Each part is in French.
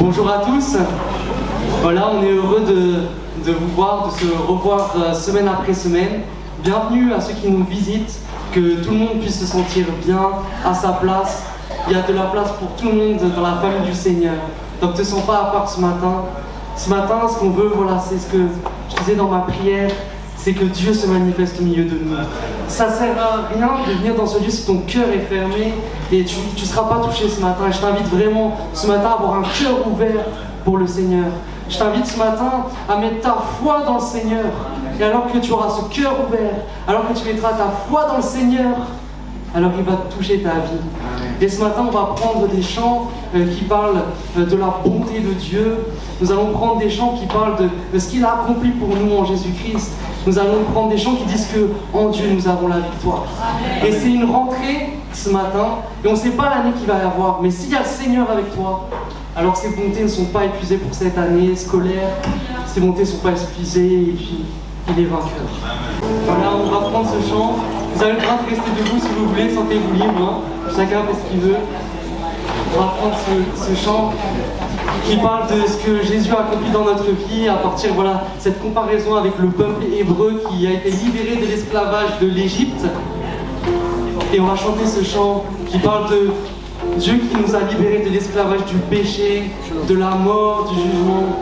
Bonjour à tous. Voilà, on est heureux de vous voir, de se revoir semaine après semaine. Bienvenue à ceux qui nous visitent, que tout le monde puisse se sentir bien à sa place. Il y a de la place pour tout le monde dans la famille du Seigneur. Donc ne te sens pas à part ce matin. Ce matin, ce qu'on veut, voilà, c'est ce que je disais dans ma prière, c'est que Dieu se manifeste au milieu de nous. Ça ne sert à rien de venir dans ce lieu si ton cœur est fermé et tu ne seras pas touché ce matin. Je t'invite vraiment ce matin à avoir un cœur ouvert pour le Seigneur. Je t'invite ce matin à mettre ta foi dans le Seigneur. Et alors que tu auras ce cœur ouvert, alors que tu mettras ta foi dans le Seigneur, alors il va toucher ta vie. Et ce matin, on va prendre des chants qui parlent de la bonté de Dieu. Nous allons prendre des chants qui parlent de ce qu'il a accompli pour nous en Jésus-Christ. Nous allons prendre des chants qui disent qu'en Dieu, nous avons la victoire. Et c'est une rentrée ce matin, et on ne sait pas l'année qu'il va y avoir. Mais s'il y a le Seigneur avec toi, alors ses bontés ne sont pas épuisées pour cette année scolaire. Ses bontés ne sont pas épuisées, et puis il est vainqueur. Voilà, on va prendre ce chant. Vous avez le droit de rester debout si vous voulez, sentez-vous libre. Chacun fait ce qu'il veut. On va prendre ce chant qui parle de ce que Jésus a accompli dans notre vie, à partir de cette comparaison avec le peuple hébreu qui a été libéré de l'esclavage de l'Égypte. Et on va chanter ce chant qui parle de Dieu qui nous a libérés de l'esclavage du péché, de la mort, du jugement.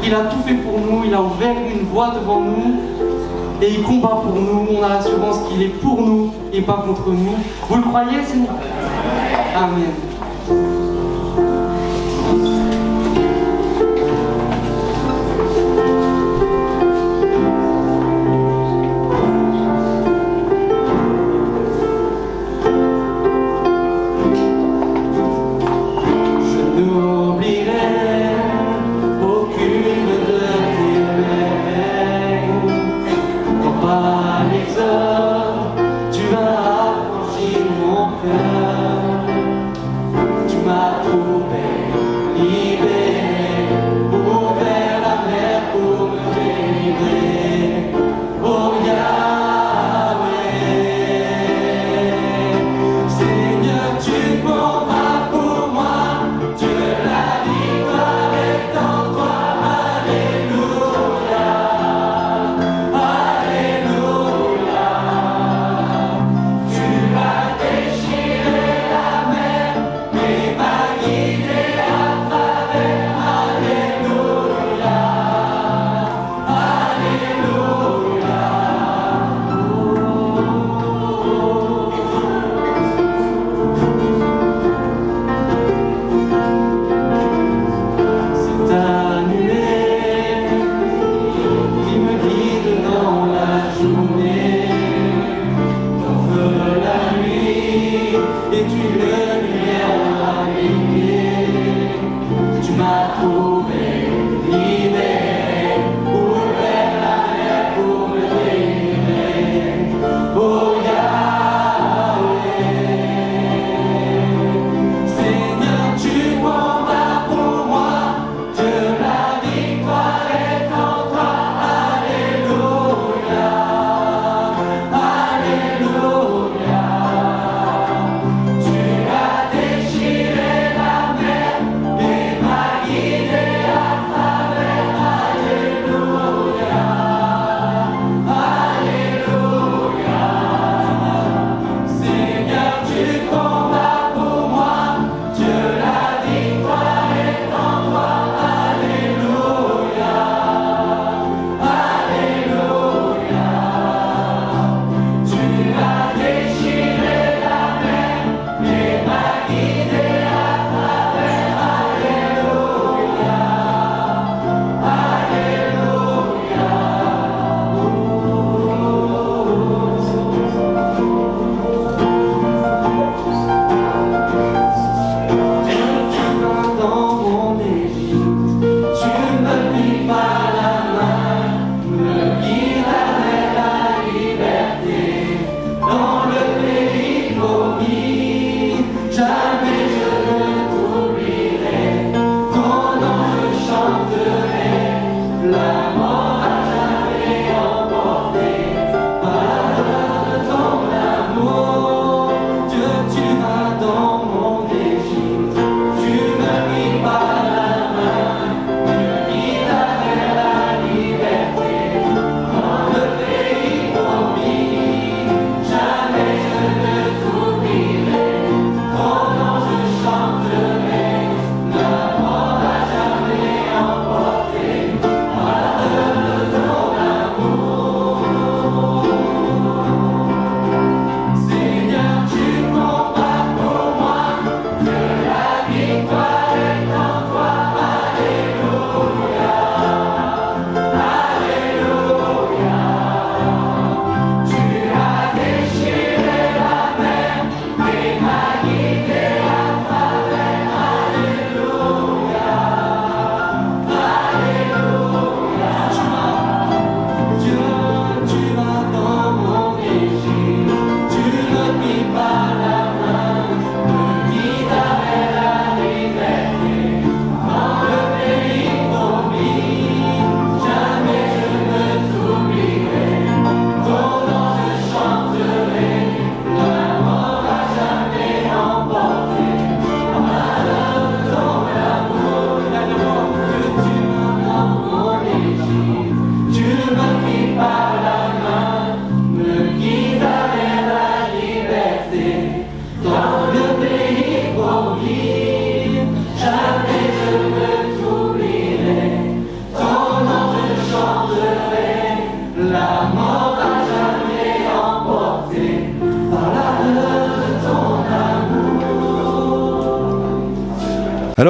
Il a tout fait pour nous, il a ouvert une voie devant nous et il combat pour nous. On a l'assurance qu'il est pour nous et pas contre nous. Vous le croyez, Seigneur? Amen.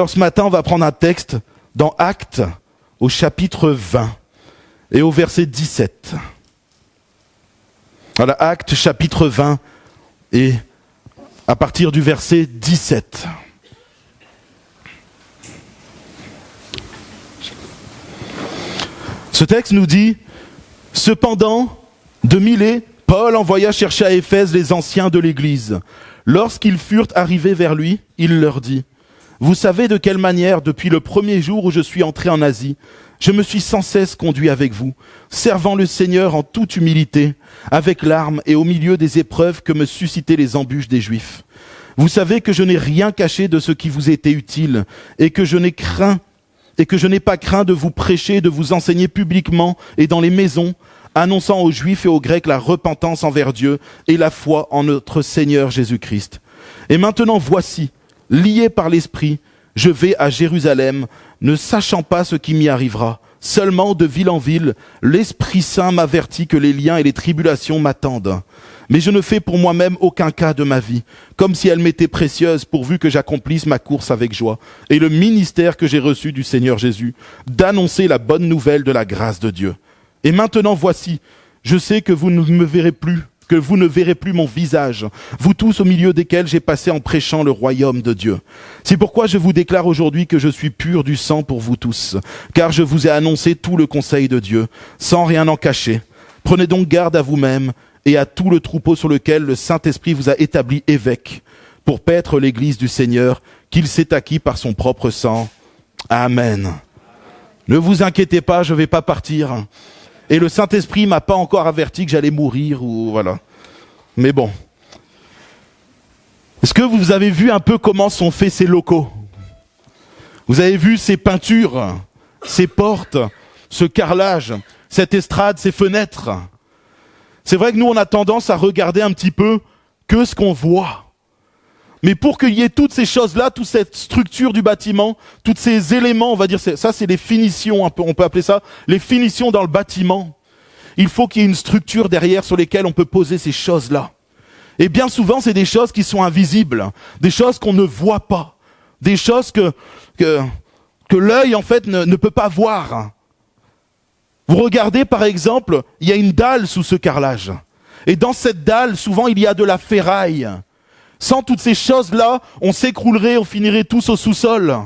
Alors ce matin, on va prendre un texte dans Actes, au chapitre 20 et au verset 17. Voilà, Actes, chapitre 20 et à partir du verset 17. Ce texte nous dit « Cependant, de Milet, Paul envoya chercher à Éphèse les anciens de l'Église. Lorsqu'ils furent arrivés vers lui, il leur dit « Vous savez de quelle manière, depuis le premier jour où je suis entré en Asie, je me suis sans cesse conduit avec vous, servant le Seigneur en toute humilité, avec larmes et au milieu des épreuves que me suscitaient les embûches des Juifs. Vous savez que je n'ai rien caché de ce qui vous était utile et que je n'ai pas craint de vous prêcher, de vous enseigner publiquement et dans les maisons, annonçant aux Juifs et aux Grecs la repentance envers Dieu et la foi en notre Seigneur Jésus-Christ. Et maintenant voici, lié par l'Esprit, je vais à Jérusalem, ne sachant pas ce qui m'y arrivera. Seulement de ville en ville, l'Esprit Saint m'avertit que les liens et les tribulations m'attendent. Mais je ne fais pour moi-même aucun cas de ma vie, comme si elle m'était précieuse pourvu que j'accomplisse ma course avec joie, et le ministère que j'ai reçu du Seigneur Jésus, d'annoncer la bonne nouvelle de la grâce de Dieu. Et maintenant voici, je sais que vous ne me verrez plus, que vous ne verrez plus mon visage, vous tous au milieu desquels j'ai passé en prêchant le royaume de Dieu. C'est pourquoi je vous déclare aujourd'hui que je suis pur du sang pour vous tous, car je vous ai annoncé tout le conseil de Dieu, sans rien en cacher. Prenez donc garde à vous-même et à tout le troupeau sur lequel le Saint-Esprit vous a établi évêque, pour paître l'Église du Seigneur, qu'il s'est acquis par son propre sang. Amen. Ne vous inquiétez pas, je ne vais pas partir. Et le Saint-Esprit m'a pas encore averti que j'allais mourir ou voilà. Mais bon. Est-ce que vous avez vu un peu comment sont faits ces locaux? Vous avez vu ces peintures, ces portes, ce carrelage, cette estrade, ces fenêtres? C'est vrai que nous, on a tendance à regarder un petit peu que ce qu'on voit. Mais pour qu'il y ait toutes ces choses-là, toute cette structure du bâtiment, tous ces éléments, on va dire, ça c'est les finitions, on peut appeler ça les finitions dans le bâtiment. Il faut qu'il y ait une structure derrière sur lesquelles on peut poser ces choses-là. Et bien souvent, c'est des choses qui sont invisibles, des choses qu'on ne voit pas, des choses que l'œil en fait ne peut pas voir. Vous regardez par exemple, il y a une dalle sous ce carrelage. Et dans cette dalle, souvent il y a de la ferraille. Sans toutes ces choses-là, on s'écroulerait, on finirait tous au sous-sol.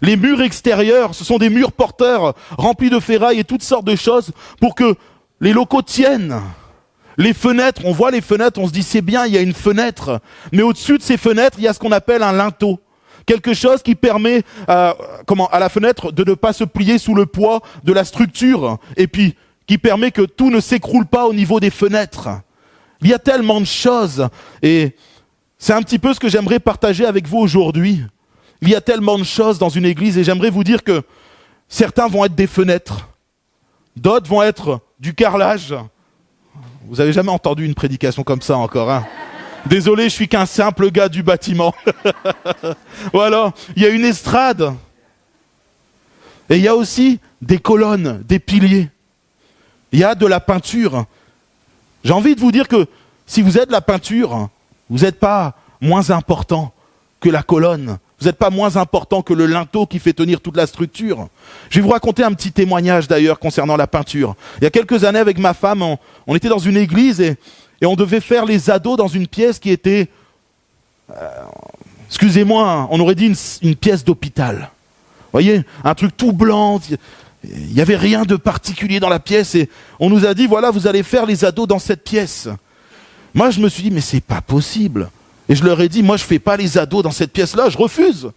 Les murs extérieurs, ce sont des murs porteurs remplis de ferraille et toutes sortes de choses pour que les locaux tiennent. Les fenêtres, on voit les fenêtres, on se dit c'est bien, il y a une fenêtre. Mais au-dessus de ces fenêtres, il y a ce qu'on appelle un linteau. Quelque chose qui permet à la fenêtre de ne pas se plier sous le poids de la structure. Et puis, qui permet que tout ne s'écroule pas au niveau des fenêtres. Il y a tellement de choses. Et c'est un petit peu ce que j'aimerais partager avec vous aujourd'hui. Il y a tellement de choses dans une église et j'aimerais vous dire que certains vont être des fenêtres, d'autres vont être du carrelage. Vous n'avez jamais entendu une prédication comme ça encore, hein? Désolé, je suis qu'un simple gars du bâtiment. Voilà, il y a une estrade. Et il y a aussi des colonnes, des piliers. Il y a de la peinture. J'ai envie de vous dire que si vous êtes de la peinture, vous n'êtes pas moins important que la colonne. Vous n'êtes pas moins important que le linteau qui fait tenir toute la structure. Je vais vous raconter un petit témoignage d'ailleurs concernant la peinture. Il y a quelques années avec ma femme, on était dans une église et on devait faire les ados dans une pièce qui était, excusez-moi, on aurait dit une pièce d'hôpital. Vous voyez, un truc tout blanc, il n'y avait rien de particulier dans la pièce et on nous a dit, voilà, vous allez faire les ados dans cette pièce. Moi, je me suis dit, mais c'est pas possible. Et je leur ai dit, moi, je fais pas les ados dans cette pièce-là, je refuse.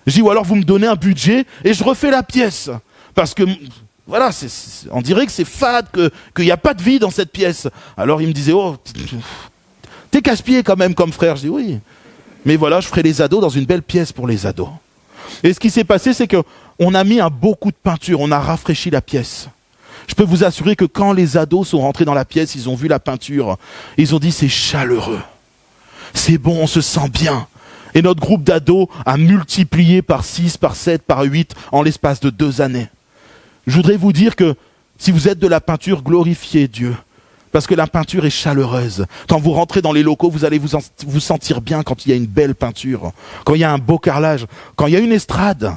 Je dis, ou alors vous me donnez un budget et je refais la pièce. Parce que, voilà, on dirait que c'est fade, qu'il n'y a pas de vie dans cette pièce. Alors, ils me disaient, oh, t'es casse-pied quand même comme frère. Je dis, oui. Mais voilà, je ferai les ados dans une belle pièce pour les ados. Et ce qui s'est passé, c'est qu'on a mis beaucoup de peinture, on a rafraîchi la pièce. Je peux vous assurer que quand les ados sont rentrés dans la pièce, ils ont vu la peinture, ils ont dit c'est chaleureux, c'est bon, on se sent bien. Et notre groupe d'ados a multiplié par 6, par 7, par 8 en l'espace de 2 années. Je voudrais vous dire que si vous êtes de la peinture, glorifiez Dieu. Parce que la peinture est chaleureuse. Quand vous rentrez dans les locaux, vous allez vous sentir bien quand il y a une belle peinture, quand il y a un beau carrelage, quand il y a une estrade.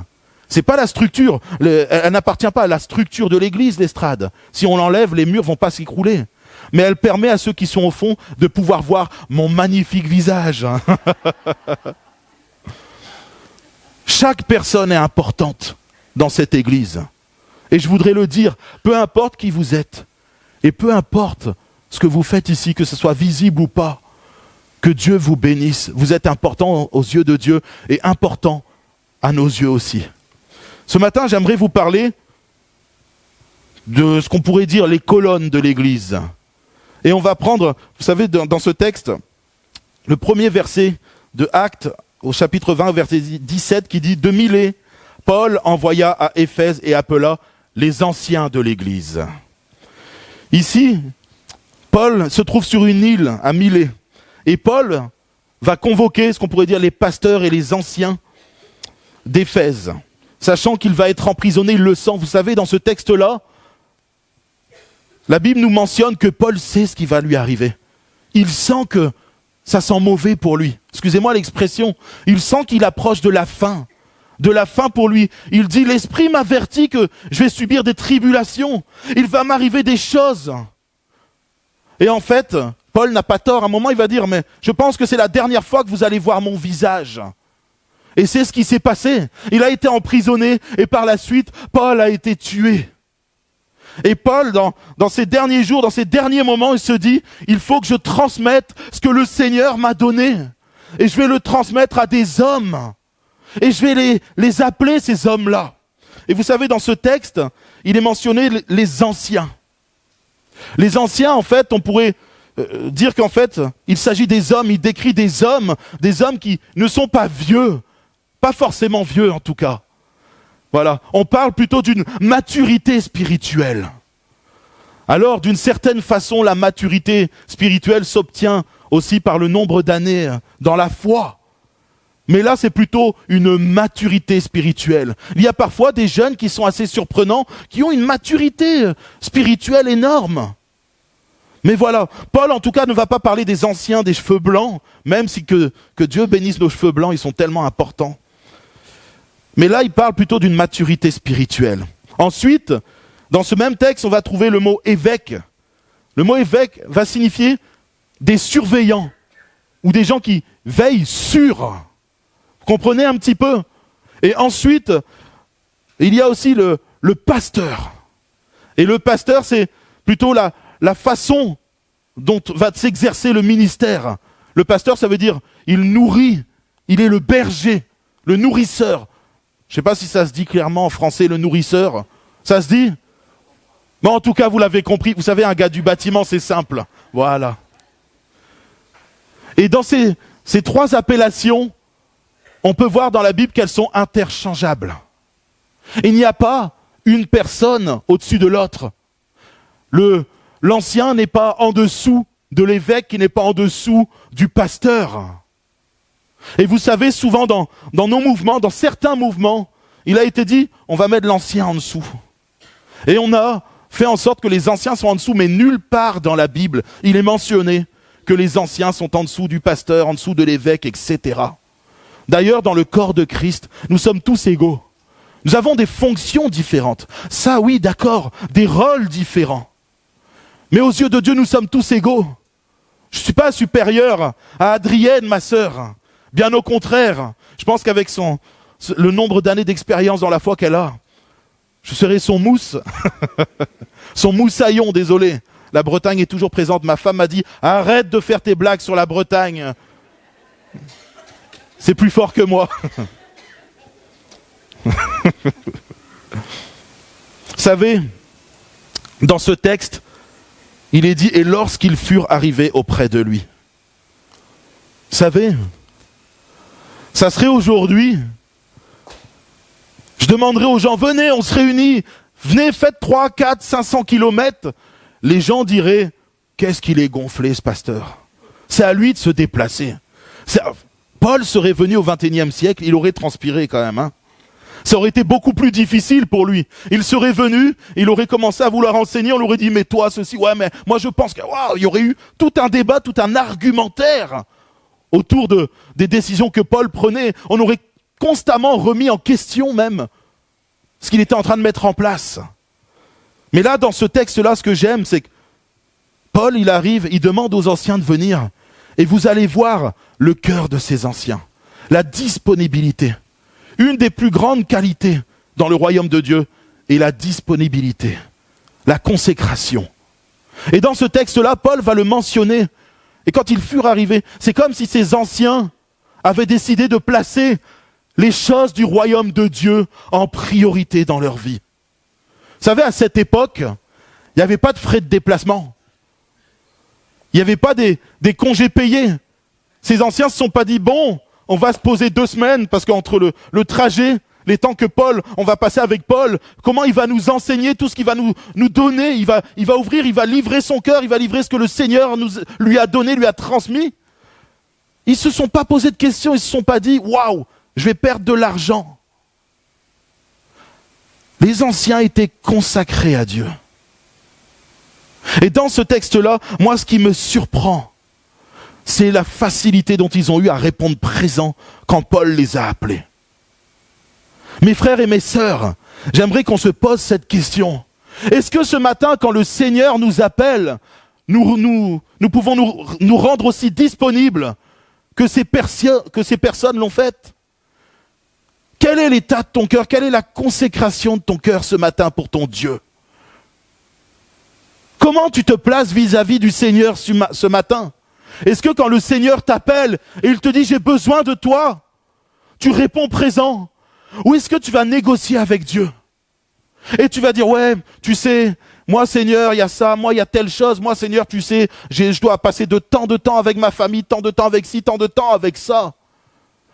C'est pas la structure, elle n'appartient pas à la structure de l'église, l'estrade. Si on l'enlève, les murs vont pas s'écrouler. Mais elle permet à ceux qui sont au fond de pouvoir voir mon magnifique visage. Chaque personne est importante dans cette église. Et je voudrais le dire, peu importe qui vous êtes, et peu importe ce que vous faites ici, que ce soit visible ou pas, que Dieu vous bénisse. Vous êtes important aux yeux de Dieu et important à nos yeux aussi. Ce matin, j'aimerais vous parler de ce qu'on pourrait dire les colonnes de l'église. Et on va prendre, vous savez, dans ce texte, le premier verset de Actes, au chapitre 20, verset 17, qui dit « De Milet, Paul envoya à Éphèse et appela les anciens de l'église. » Ici, Paul se trouve sur une île à Milet. Et Paul va convoquer ce qu'on pourrait dire les pasteurs et les anciens d'Éphèse. Sachant qu'il va être emprisonné, il le sent. Vous savez, dans ce texte-là, la Bible nous mentionne que Paul sait ce qui va lui arriver. Il sent que ça sent mauvais pour lui. Excusez-moi l'expression. Il sent qu'il approche de la fin. De la fin pour lui. Il dit, l'Esprit m'avertit que je vais subir des tribulations. Il va m'arriver des choses. Et en fait, Paul n'a pas tort. À un moment, il va dire, mais je pense que c'est la dernière fois que vous allez voir mon visage. Et c'est ce qui s'est passé. Il a été emprisonné et par la suite, Paul a été tué. Et Paul, dans ces derniers jours, dans ces derniers moments, il se dit, il faut que je transmette ce que le Seigneur m'a donné. Et je vais le transmettre à des hommes. Et je vais les appeler, ces hommes-là. Et vous savez, dans ce texte, il est mentionné les anciens. Les anciens, en fait, on pourrait dire qu'en fait, il s'agit des hommes, il décrit des hommes qui ne sont pas vieux. Pas forcément vieux, en tout cas. Voilà, on parle plutôt d'une maturité spirituelle. Alors, d'une certaine façon, la maturité spirituelle s'obtient aussi par le nombre d'années dans la foi. Mais là, c'est plutôt une maturité spirituelle. Il y a parfois des jeunes qui sont assez surprenants, qui ont une maturité spirituelle énorme. Mais voilà, Paul en tout cas ne va pas parler des anciens, des cheveux blancs, même si que Dieu bénisse nos cheveux blancs, ils sont tellement importants. Mais là, il parle plutôt d'une maturité spirituelle. Ensuite, dans ce même texte, on va trouver le mot évêque. Le mot évêque va signifier des surveillants ou des gens qui veillent sur. Vous comprenez un petit peu? Et ensuite, il y a aussi le pasteur. Et le pasteur, c'est plutôt la façon dont va s'exercer le ministère. Le pasteur, ça veut dire, il nourrit, il est le berger, le nourrisseur. Je ne sais pas si ça se dit clairement en français, le nourrisseur. Ça se dit? Mais en tout cas, vous l'avez compris. Vous savez, un gars du bâtiment, c'est simple. Voilà. Et dans ces trois appellations, on peut voir dans la Bible qu'elles sont interchangeables. Il n'y a pas une personne au-dessus de l'autre. L'ancien n'est pas en dessous de l'évêque, qui n'est pas en dessous du pasteur. Et vous savez, souvent dans nos mouvements, dans certains mouvements, il a été dit, on va mettre l'ancien en dessous. Et on a fait en sorte que les anciens sont en dessous, mais nulle part dans la Bible, il est mentionné que les anciens sont en dessous du pasteur, en dessous de l'évêque, etc. D'ailleurs, dans le corps de Christ, nous sommes tous égaux. Nous avons des fonctions différentes. Ça, oui, d'accord, des rôles différents. Mais aux yeux de Dieu, nous sommes tous égaux. Je ne suis pas supérieur à Adrienne, ma sœur. Bien au contraire, je pense qu'avec le nombre d'années d'expérience dans la foi qu'elle a, je serai son mousse, son moussaillon, désolé. La Bretagne est toujours présente. Ma femme m'a dit, arrête de faire tes blagues sur la Bretagne. C'est plus fort que moi. Vous savez, dans ce texte, il est dit, et lorsqu'ils furent arrivés auprès de lui. Vous savez, ça serait aujourd'hui, je demanderais aux gens, venez, on se réunit, venez, faites 3, 4, 500 kilomètres. Les gens diraient, qu'est-ce qu'il est gonflé ce pasteur? C'est à lui de se déplacer. Paul serait venu au XXIe siècle, il aurait transpiré quand même. Ça aurait été beaucoup plus difficile pour lui. Il serait venu, il aurait commencé à vouloir enseigner, on lui aurait dit, mais toi, ceci, ouais, mais moi je pense que, il y aurait eu tout un débat, tout un argumentaire autour des décisions que Paul prenait. On aurait constamment remis en question même ce qu'il était en train de mettre en place. Mais là, dans ce texte-là, ce que j'aime, c'est que Paul, il arrive, il demande aux anciens de venir, et vous allez voir le cœur de ces anciens, la disponibilité. Une des plus grandes qualités dans le royaume de Dieu est la disponibilité, la consécration. Et dans ce texte-là, Paul va le mentionner. Et quand ils furent arrivés, c'est comme si ces anciens avaient décidé de placer les choses du royaume de Dieu en priorité dans leur vie. Vous savez, à cette époque, il n'y avait pas de frais de déplacement. Il n'y avait pas des congés payés. Ces anciens ne se sont pas dit, bon, on va se poser 2 semaines, parce qu'entre le trajet, les temps que Paul, on va passer avec Paul, comment il va nous enseigner tout ce qu'il va nous donner, il va ouvrir, il va livrer son cœur, il va livrer ce que le Seigneur lui a donné, lui a transmis. Ils ne se sont pas posé de questions, ils ne se sont pas dit, waouh, je vais perdre de l'argent. Les anciens étaient consacrés à Dieu. Et dans ce texte-là, moi, ce qui me surprend, c'est la facilité dont ils ont eu à répondre présent quand Paul les a appelés. Mes frères et mes sœurs, j'aimerais qu'on se pose cette question. Est-ce que ce matin, quand le Seigneur nous appelle, nous pouvons nous rendre aussi disponibles que ces personnes l'ont fait? Quel est l'état de ton cœur? Quelle est la consécration de ton cœur ce matin pour ton Dieu? Comment tu te places vis-à-vis du Seigneur ce matin? Est-ce que quand le Seigneur t'appelle et il te dit « j'ai besoin de toi », tu réponds présent? Ou est-ce que tu vas négocier avec Dieu? Et tu vas dire « ouais, tu sais, moi Seigneur, il y a ça, moi il y a telle chose, moi Seigneur, tu sais, je dois passer de temps avec ma famille, tant de temps avec ci, tant de temps avec ça. »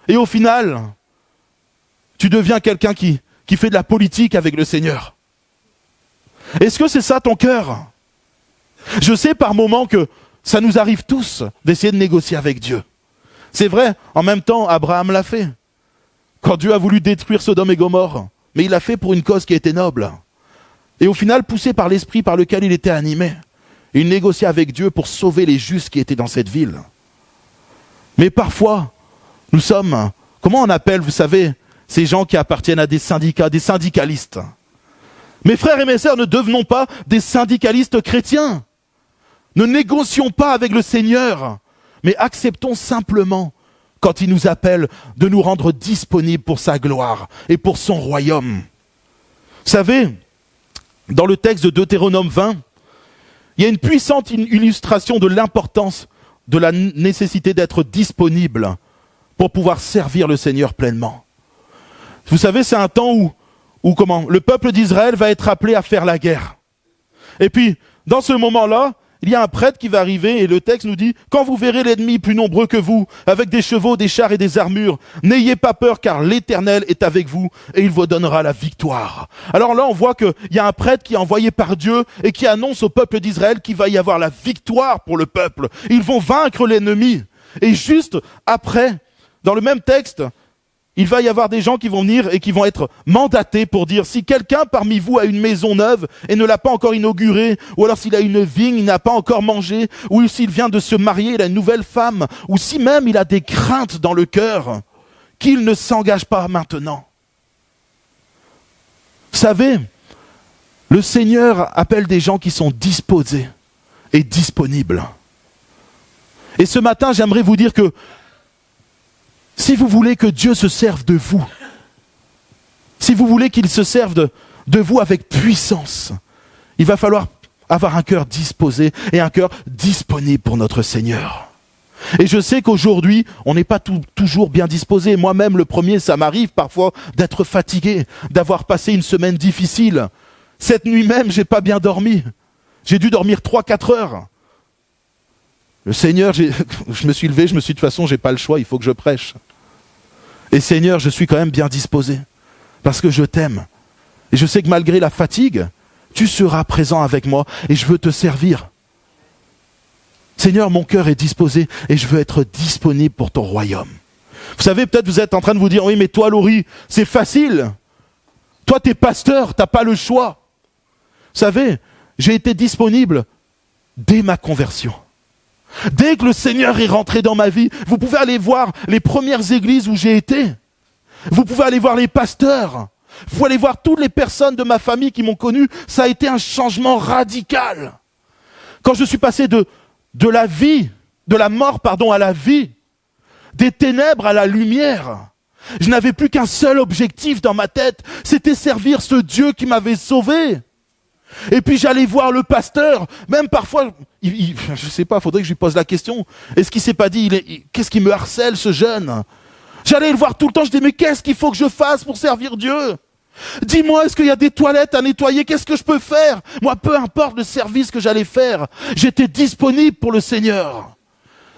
Et au final, tu deviens quelqu'un qui fait de la politique avec le Seigneur. Est-ce que c'est ça ton cœur? Je sais par moments que ça nous arrive tous d'essayer de négocier avec Dieu. C'est vrai, en même temps, Abraham l'a fait. Quand Dieu a voulu détruire Sodome et Gomorrhe, mais il l'a fait pour une cause qui était noble. Et au final, poussé par l'esprit par lequel il était animé, il négociait avec Dieu pour sauver les justes qui étaient dans cette ville. Mais parfois, nous sommes, comment on appelle, vous savez, ces gens qui appartiennent à des syndicats, des syndicalistes. Mes frères et mes sœurs, ne devenons pas des syndicalistes chrétiens. Ne négocions pas avec le Seigneur, mais acceptons simplement, quand il nous appelle, de nous rendre disponibles pour sa gloire et pour son royaume. Vous savez, dans le texte de Deutéronome 20, il y a une puissante illustration de l'importance de la nécessité d'être disponible pour pouvoir servir le Seigneur pleinement. Vous savez, c'est un temps où le peuple d'Israël va être appelé à faire la guerre. Et puis, dans ce moment-là, il y a un prêtre qui va arriver et le texte nous dit « Quand vous verrez l'ennemi plus nombreux que vous, avec des chevaux, des chars et des armures, n'ayez pas peur car l'Éternel est avec vous et il vous donnera la victoire. » Alors là, on voit qu'il y a un prêtre qui est envoyé par Dieu et qui annonce au peuple d'Israël qu'il va y avoir la victoire pour le peuple. Ils vont vaincre l'ennemi. Et juste après, dans le même texte, il va y avoir des gens qui vont venir et qui vont être mandatés pour dire si quelqu'un parmi vous a une maison neuve et ne l'a pas encore inaugurée, ou alors s'il a une vigne, il n'a pas encore mangé, ou s'il vient de se marier, il a une nouvelle femme, ou si même il a des craintes dans le cœur, qu'il ne s'engage pas maintenant. Vous savez, le Seigneur appelle des gens qui sont disposés et disponibles. Et ce matin, j'aimerais vous dire que si vous voulez que Dieu se serve de vous, si vous voulez qu'il se serve de vous avec puissance, il va falloir avoir un cœur disposé et un cœur disponible pour notre Seigneur. Et je sais qu'aujourd'hui, on n'est pas toujours bien disposé. Moi-même, le premier, ça m'arrive parfois d'être fatigué, d'avoir passé une semaine difficile. Cette nuit même, j'ai pas bien dormi. J'ai dû dormir 3-4 heures. Le Seigneur, je me suis levé, je me suis dit, de toute façon, j'ai pas le choix, il faut que je prêche. Et Seigneur, je suis quand même bien disposé, parce que je t'aime. Et je sais que malgré la fatigue, tu seras présent avec moi, et je veux te servir. Seigneur, mon cœur est disposé, et je veux être disponible pour ton royaume. Vous savez, peut-être vous êtes en train de vous dire, oui, mais toi, Laurie, c'est facile. Toi, t'es pasteur, t'as pas le choix. Vous savez, j'ai été disponible dès ma conversion. Dès que le Seigneur est rentré dans ma vie, vous pouvez aller voir les premières églises où j'ai été. Vous pouvez aller voir les pasteurs. Vous pouvez aller voir toutes les personnes de ma famille qui m'ont connu. Ça a été un changement radical. Quand je suis passé de la vie, de la mort, à la vie, des ténèbres à la lumière, je n'avais plus qu'un seul objectif dans ma tête, c'était servir ce Dieu qui m'avait sauvé. Et puis j'allais voir le pasteur, même parfois, je sais pas, faudrait que je lui pose la question. Est-ce qu'il s'est pas dit, qu'est-ce qui me harcèle ce jeune? J'allais le voir tout le temps, je dis mais qu'est-ce qu'il faut que je fasse pour servir Dieu? Dis-moi, est-ce qu'il y a des toilettes à nettoyer? Qu'est-ce que je peux faire? Moi, peu importe le service que j'allais faire, j'étais disponible pour le Seigneur.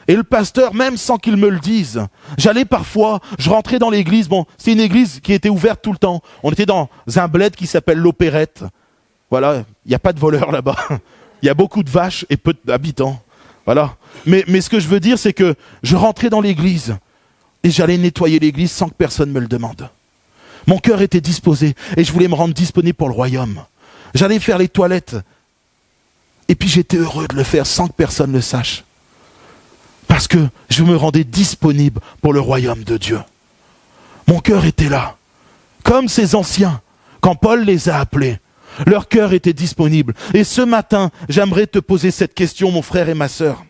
Et le pasteur, même sans qu'il me le dise, j'allais parfois, je rentrais dans l'église, c'est une église qui était ouverte tout le temps. On était dans un bled qui s'appelle l'Opérette. Voilà, il n'y a pas de voleurs là-bas. Il y a beaucoup de vaches et peu d'habitants. Voilà. Mais ce que je veux dire, c'est que je rentrais dans l'église et j'allais nettoyer l'église sans que personne me le demande. Mon cœur était disposé et je voulais me rendre disponible pour le royaume. J'allais faire les toilettes et puis j'étais heureux de le faire sans que personne le sache. Parce que je me rendais disponible pour le royaume de Dieu. Mon cœur était là. Comme ces anciens, quand Paul les a appelés. Leur cœur était disponible. Et ce matin, j'aimerais te poser cette question, mon frère et ma sœur.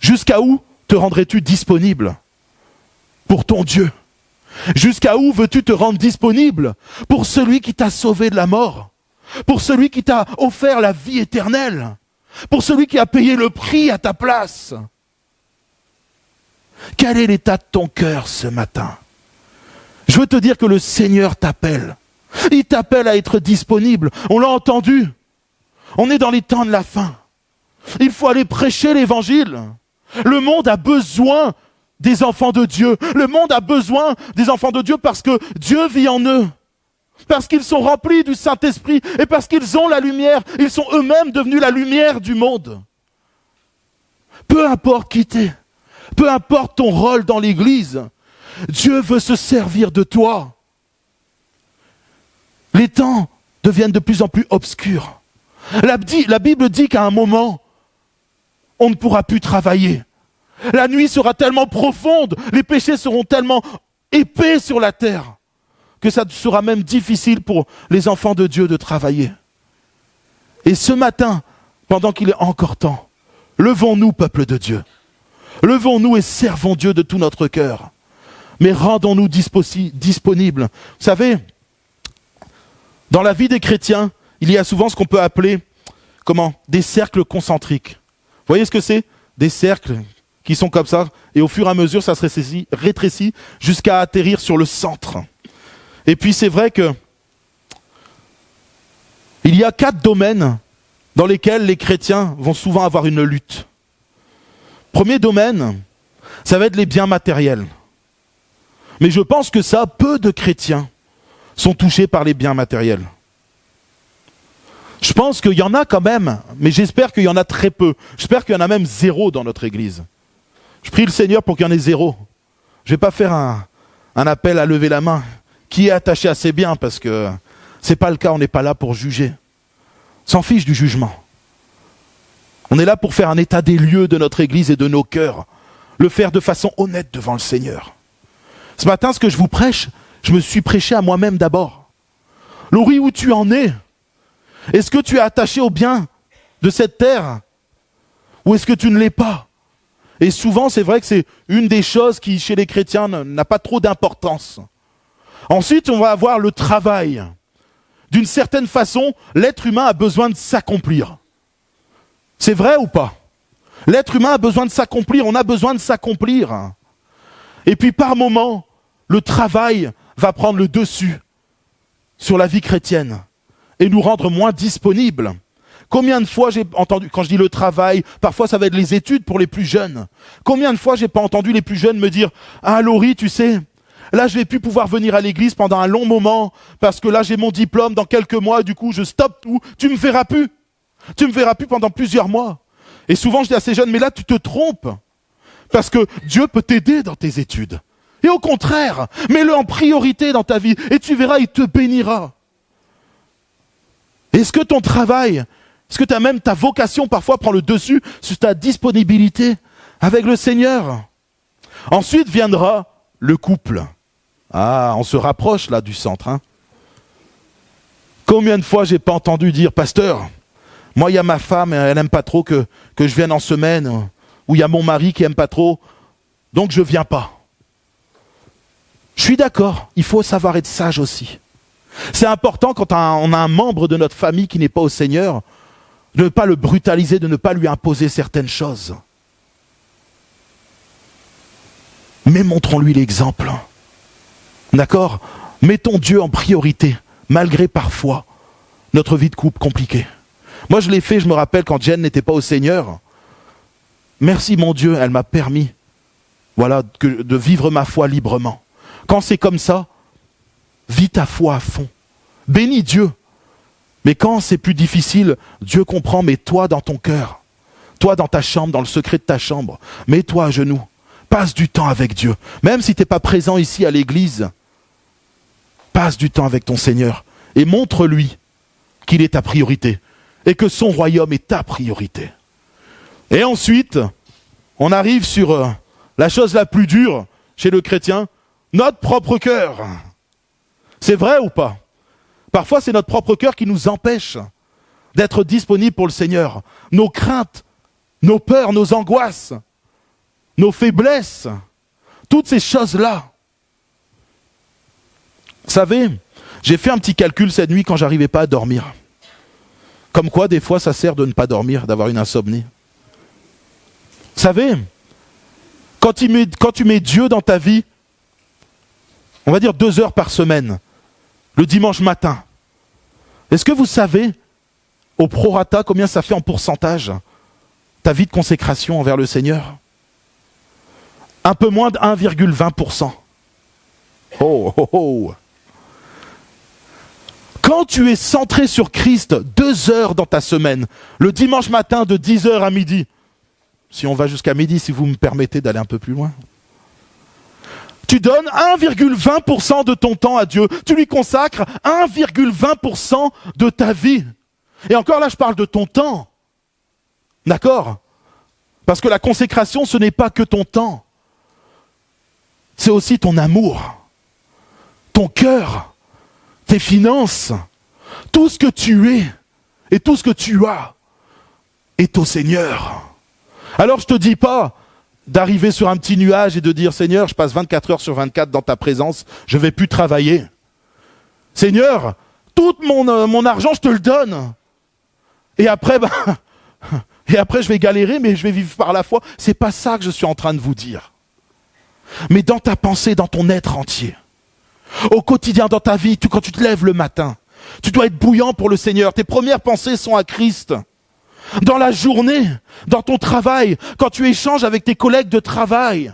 Jusqu'à où te rendrais-tu disponible pour ton Dieu? Jusqu'à où veux-tu te rendre disponible pour celui qui t'a sauvé de la mort? Pour celui qui t'a offert la vie éternelle? Pour celui qui a payé le prix à ta place? Quel est l'état de ton cœur ce matin? Je veux te dire que le Seigneur t'appelle. Il t'appelle à être disponible. On l'a entendu. On est dans les temps de la fin. Il faut aller prêcher l'évangile. Le monde a besoin des enfants de Dieu. Le monde a besoin des enfants de Dieu parce que Dieu vit en eux. Parce qu'ils sont remplis du Saint-Esprit et parce qu'ils ont la lumière. Ils sont eux-mêmes devenus la lumière du monde. Peu importe qui t'es, peu importe ton rôle dans l'Église, Dieu veut se servir de toi. Les temps deviennent de plus en plus obscurs. La Bible dit qu'à un moment, on ne pourra plus travailler. La nuit sera tellement profonde, les péchés seront tellement épais sur la terre, que ça sera même difficile pour les enfants de Dieu de travailler. Et ce matin, pendant qu'il est encore temps, levons-nous, peuple de Dieu. Levons-nous et servons Dieu de tout notre cœur. Mais rendons-nous disponibles. Vous savez, dans la vie des chrétiens, il y a souvent ce qu'on peut appeler, des cercles concentriques. Vous voyez ce que c'est? Des cercles qui sont comme ça, et au fur et à mesure, ça se rétrécit jusqu'à atterrir sur le centre. Et puis c'est vrai que il y a 4 domaines dans lesquels les chrétiens vont souvent avoir une lutte. Premier domaine, ça va être les biens matériels. Mais je pense que peu de chrétiens sont touchés par les biens matériels. Je pense qu'il y en a quand même, mais j'espère qu'il y en a très peu. J'espère qu'il y en a même 0 dans notre église. Je prie le Seigneur pour qu'il y en ait 0. Je ne vais pas faire un appel à lever la main. Qui est attaché à ses biens? Parce que ce n'est pas le cas, on n'est pas là pour juger. On s'en fiche du jugement. On est là pour faire un état des lieux de notre église et de nos cœurs. Le faire de façon honnête devant le Seigneur. Ce matin, ce que je vous prêche, je me suis prêché à moi-même d'abord. Laurie, où tu en es? Est-ce que tu es attaché aux biens de cette terre? Ou est-ce que tu ne l'es pas? Et souvent, c'est vrai que c'est une des choses qui, chez les chrétiens, n'a pas trop d'importance. Ensuite, on va avoir le travail. D'une certaine façon, l'être humain a besoin de s'accomplir. C'est vrai ou pas? L'être humain a besoin de s'accomplir, on a besoin de s'accomplir. Et puis par moments, le travail va prendre le dessus sur la vie chrétienne et nous rendre moins disponibles. Combien de fois j'ai entendu, quand je dis le travail, parfois ça va être les études pour les plus jeunes. Combien de fois j'ai pas entendu les plus jeunes me dire « Ah Laurie, tu sais, là je vais plus pouvoir venir à l'église pendant un long moment parce que là j'ai mon diplôme dans quelques mois, du coup je stoppe tout, tu me verras plus. Tu me verras plus pendant plusieurs mois. » Et souvent je dis à ces jeunes « Mais là tu te trompes parce que Dieu peut t'aider dans tes études. Et au contraire, mets-le en priorité dans ta vie et tu verras, il te bénira. Est-ce que ton travail, est-ce que même ta vocation parfois prend le dessus sur ta disponibilité avec le Seigneur? Ensuite viendra le couple. Ah, on se rapproche là du centre. Hein. Combien de fois j'ai pas entendu dire, pasteur, moi il y a ma femme, elle aime pas trop que je vienne en semaine, ou il y a mon mari qui aime pas trop, donc je viens pas. Je suis d'accord, il faut savoir être sage aussi. C'est important quand on a un membre de notre famille qui n'est pas au Seigneur, de ne pas le brutaliser, de ne pas lui imposer certaines choses. Mais montrons-lui l'exemple. D'accord? Mettons Dieu en priorité, malgré parfois notre vie de couple compliquée. Moi je l'ai fait, je me rappelle quand Jen n'était pas au Seigneur. Merci mon Dieu, elle m'a permis de vivre ma foi librement. Quand c'est comme ça, vis ta foi à fond. Bénis Dieu. Mais quand c'est plus difficile, Dieu comprend, mais toi dans ton cœur, toi dans ta chambre, dans le secret de ta chambre, mets-toi à genoux. Passe du temps avec Dieu. Même si tu n'es pas présent ici à l'église, passe du temps avec ton Seigneur et montre-lui qu'il est ta priorité et que son royaume est ta priorité. Et ensuite, on arrive sur la chose la plus dure chez le chrétien, notre propre cœur. C'est vrai ou pas? Parfois, c'est notre propre cœur qui nous empêche d'être disponible pour le Seigneur. Nos craintes, nos peurs, nos angoisses, nos faiblesses, toutes ces choses-là. Vous savez, j'ai fait un petit calcul cette nuit quand j'arrivais pas à dormir. Comme quoi, des fois, ça sert de ne pas dormir, d'avoir une insomnie. Vous savez, quand tu mets Dieu dans ta vie, on va dire 2 heures par semaine, le dimanche matin, est-ce que vous savez, au prorata, combien ça fait en pourcentage, ta vie de consécration envers le Seigneur? Un peu moins de 1,20%. Oh, oh, oh. Quand tu es centré sur Christ 2 heures dans ta semaine, le dimanche matin de 10h à midi, si on va jusqu'à midi, si vous me permettez d'aller un peu plus loin, tu donnes 1,20% de ton temps à Dieu. Tu lui consacres 1,20% de ta vie. Et encore là, je parle de ton temps. D'accord? Parce que la consécration, ce n'est pas que ton temps. C'est aussi ton amour, ton cœur, tes finances, tout ce que tu es et tout ce que tu as est au Seigneur. Alors je te dis pas d'arriver sur un petit nuage et de dire « Seigneur, je passe 24 heures sur 24 dans ta présence, je ne vais plus travailler. Seigneur, tout mon argent, je te le donne. Et après, je vais galérer, mais je vais vivre par la foi. » C'est pas ça que je suis en train de vous dire. Mais dans ta pensée, dans ton être entier, au quotidien, dans ta vie, quand tu te lèves le matin, tu dois être bouillant pour le Seigneur. Tes premières pensées sont à Christ. Dans la journée, dans ton travail, quand tu échanges avec tes collègues de travail,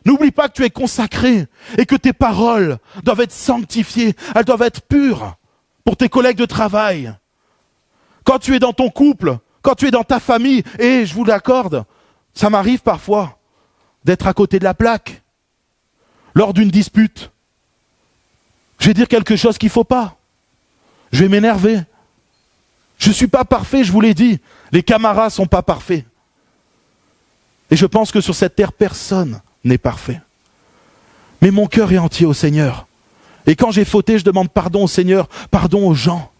n'oublie pas que tu es consacré et que tes paroles doivent être sanctifiées, elles doivent être pures pour tes collègues de travail. Quand tu es dans ton couple, quand tu es dans ta famille, et je vous l'accorde, ça m'arrive parfois d'être à côté de la plaque lors d'une dispute. Je vais dire quelque chose qu'il ne faut pas. Je vais m'énerver. Je ne suis pas parfait, je vous l'ai dit. Les camarades ne sont pas parfaits. Et je pense que sur cette terre, personne n'est parfait. Mais mon cœur est entier au Seigneur. Et quand j'ai fauté, je demande pardon au Seigneur, pardon aux gens.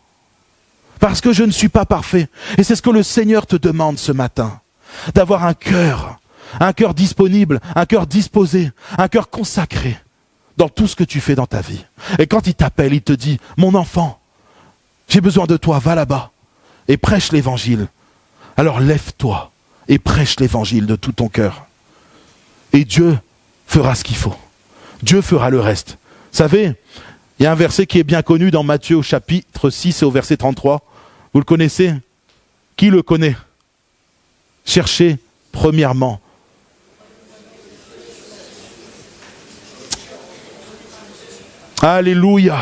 Parce que je ne suis pas parfait. Et c'est ce que le Seigneur te demande ce matin. D'avoir un cœur disponible, un cœur disposé, un cœur consacré dans tout ce que tu fais dans ta vie. Et quand il t'appelle, il te dit, mon enfant, j'ai besoin de toi, va là-bas et prêche l'évangile. Alors lève-toi et prêche l'évangile de tout ton cœur. Et Dieu fera ce qu'il faut. Dieu fera le reste. Vous savez, il y a un verset qui est bien connu dans Matthieu au chapitre 6 et au verset 33. Vous le connaissez? Qui le connaît? Cherchez premièrement. Alléluia.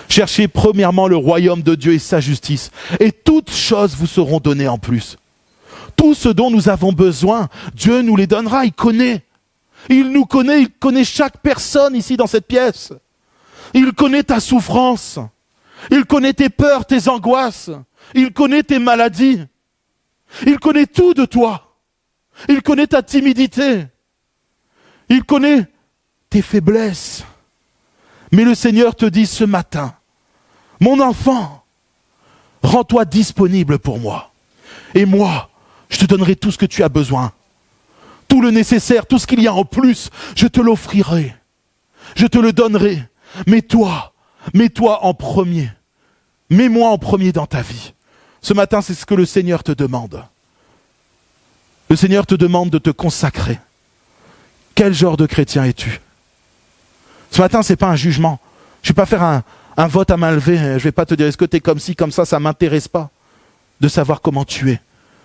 Cherchez premièrement le royaume de Dieu et sa justice. Et toutes choses vous seront données en plus. Tout ce dont nous avons besoin, Dieu nous les donnera, il connaît. Il nous connaît, il connaît chaque personne ici dans cette pièce. Il connaît ta souffrance. Il connaît tes peurs, tes angoisses. Il connaît tes maladies. Il connaît tout de toi. Il connaît ta timidité. Il connaît tes faiblesses. Mais le Seigneur te dit ce matin, mon enfant, rends-toi disponible pour moi. Et moi, je te donnerai tout ce que tu as besoin. Tout le nécessaire, tout ce qu'il y a en plus, je te l'offrirai. Je te le donnerai. Mais toi en premier. Mets-moi en premier dans ta vie. Ce matin, c'est ce que le Seigneur te demande. Le Seigneur te demande de te consacrer. Quel genre de chrétien es-tu? Ce matin, ce n'est pas un jugement. Je ne vais pas faire un vote à main levée. Je ne vais pas te dire, est-ce que tu es comme ci, comme ça ne m'intéresse pas de savoir comment tu es.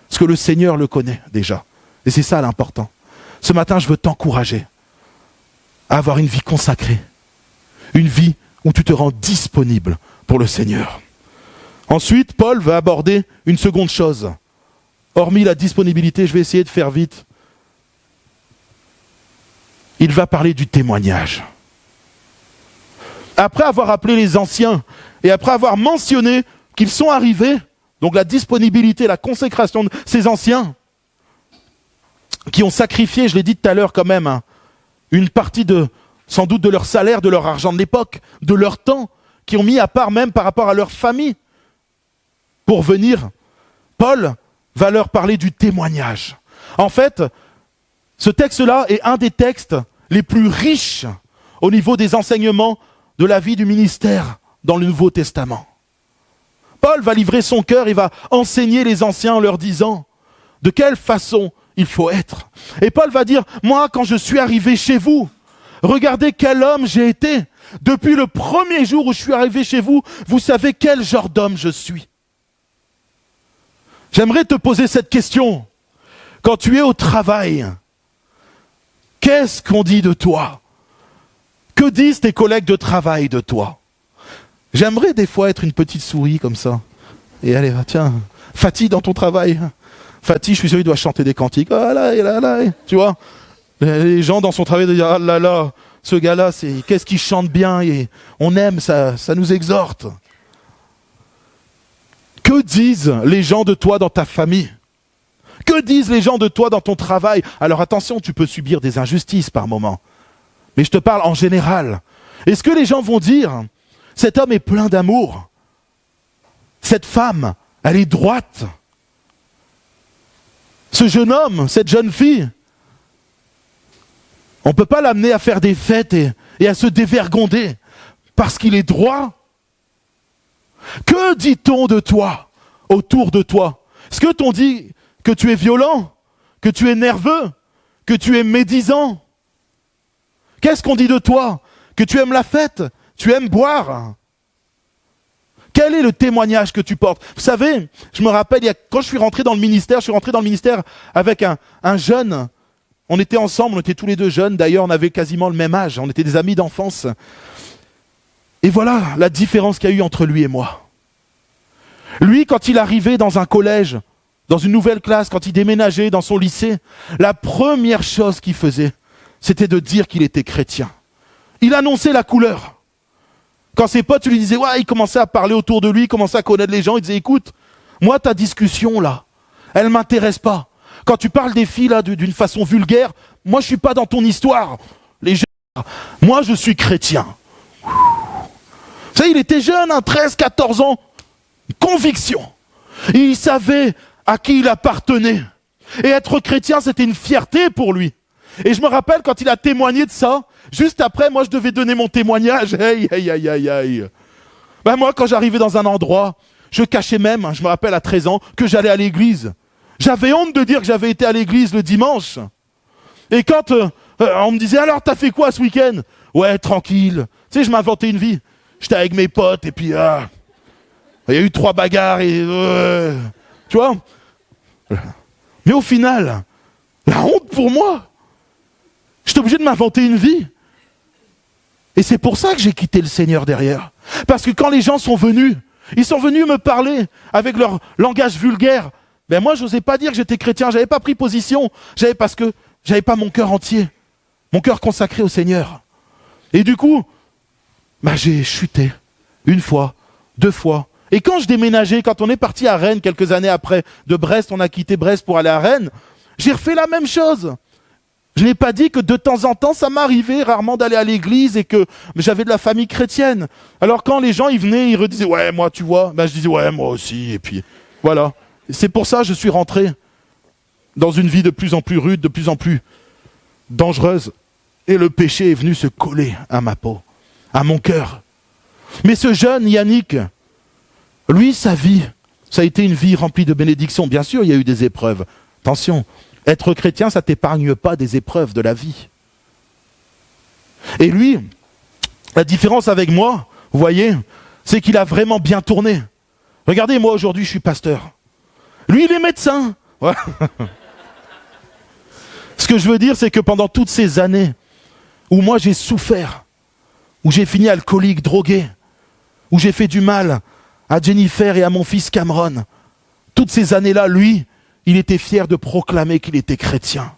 Parce que le Seigneur le connaît déjà. Et c'est ça l'important. Ce matin, je veux t'encourager à avoir une vie consacrée. Une vie où tu te rends disponible pour le Seigneur. Ensuite, Paul va aborder une seconde chose. Hormis la disponibilité, je vais essayer de faire vite. Il va parler du témoignage. Après avoir appelé les anciens et après avoir mentionné qu'ils sont arrivés, donc la disponibilité, la consécration de ces anciens, qui ont sacrifié, je l'ai dit tout à l'heure quand même, une partie sans doute de leur salaire, de leur argent de l'époque, de leur temps, qui ont mis à part même par rapport à leur famille pour venir. Paul va leur parler du témoignage. En fait, ce texte-là est un des textes les plus riches au niveau des enseignements de la vie du ministère dans le Nouveau Testament. Paul va livrer son cœur, il va enseigner les anciens en leur disant de quelle façon il faut être. Et Paul va dire, moi quand je suis arrivé chez vous, regardez quel homme j'ai été. Depuis le premier jour où je suis arrivé chez vous, vous savez quel genre d'homme je suis. J'aimerais te poser cette question. Quand tu es au travail, qu'est-ce qu'on dit de toi? Que disent tes collègues de travail de toi? J'aimerais des fois être une petite souris comme ça. Et allez, tiens, Fatih dans ton travail. Fatih, je suis sûr, il doit chanter des cantiques. Ah là, et là, là, tu vois. Les gens dans son travail doivent dire, ah là là, ce gars-là, qu'est-ce qu'il chante bien et on aime, ça nous exhorte. Que disent les gens de toi dans ta famille? Que disent les gens de toi dans ton travail? Alors attention, tu peux subir des injustices par moment. Mais je te parle en général. Est-ce que les gens vont dire, cet homme est plein d'amour, cette femme, elle est droite, ce jeune homme, cette jeune fille, on ne peut pas l'amener à faire des fêtes et à se dévergonder parce qu'il est droit? Que dit-on de toi, autour de toi? Est-ce que t'on dit que tu es violent, que tu es nerveux, que tu es médisant? Qu'est-ce qu'on dit de toi? Que tu aimes la fête, tu aimes boire? Quel est le témoignage que tu portes? Vous savez, je me rappelle, quand je suis rentré dans le ministère, avec un jeune. On était ensemble, on était tous les deux jeunes, d'ailleurs on avait quasiment le même âge, on était des amis d'enfance. Et voilà la différence qu'il y a eu entre lui et moi. Lui, quand il arrivait dans un collège, dans une nouvelle classe, quand il déménageait dans son lycée, la première chose qu'il faisait, c'était de dire qu'il était chrétien. Il annonçait la couleur. Quand ses potes lui disaient, ouais, il commençait à parler autour de lui, il commençait à connaître les gens, il disait, écoute, moi ta discussion là, elle m'intéresse pas. Quand tu parles des filles là d'une façon vulgaire, moi je suis pas dans ton histoire. Les gens, moi je suis chrétien. Vous savez, il était jeune, 13, 14 ans, conviction. Il savait à qui il appartenait. Et être chrétien, c'était une fierté pour lui. Et je me rappelle quand il a témoigné de ça, juste après, moi je devais donner mon témoignage. Hey, hey, hey, hey, hey. Ben moi, quand j'arrivais dans un endroit, je cachais même, je me rappelle à 13 ans, que j'allais à l'église. J'avais honte de dire que j'avais été à l'église le dimanche. Et quand on me disait, alors t'as fait quoi ce week-end? Ouais, tranquille. Tu sais, je m'inventais une vie. J'étais avec mes potes et puis il y a eu 3 bagarres et tu vois. Mais au final, la honte pour moi. J'étais obligé de m'inventer une vie. Et c'est pour ça que j'ai quitté le Seigneur derrière. Parce que quand les gens sont venus, ils sont venus me parler avec leur langage vulgaire. Ben moi, je n'osais pas dire que j'étais chrétien, j'avais pas pris position, parce que j'avais pas mon cœur entier mon cœur consacré au Seigneur. Et du coup, j'ai chuté. Une fois, 2 fois. Et quand je déménageais, quand on est parti à Rennes quelques années après, de Brest, on a quitté Brest pour aller à Rennes, j'ai refait la même chose. Je n'ai pas dit que de temps en temps, ça m'arrivait rarement d'aller à l'église et que j'avais de la famille chrétienne. Alors quand les gens ils venaient, ils redisaient « Ouais, moi, tu vois », je disais « Ouais, moi aussi ». Et puis voilà. C'est pour ça que je suis rentré dans une vie de plus en plus rude, de plus en plus dangereuse. Et le péché est venu se coller à ma peau, à mon cœur. Mais ce jeune Yannick, lui, sa vie, ça a été une vie remplie de bénédictions. Bien sûr, il y a eu des épreuves. Attention, être chrétien, ça ne t'épargne pas des épreuves de la vie. Et lui, la différence avec moi, vous voyez, c'est qu'il a vraiment bien tourné. Regardez, moi aujourd'hui, je suis pasteur. Lui, il est médecin. Ouais. Ce que je veux dire, c'est que pendant toutes ces années où moi j'ai souffert, où j'ai fini alcoolique, drogué, où j'ai fait du mal à Jennifer et à mon fils Cameron, toutes ces années-là, lui, il était fier de proclamer qu'il était chrétien.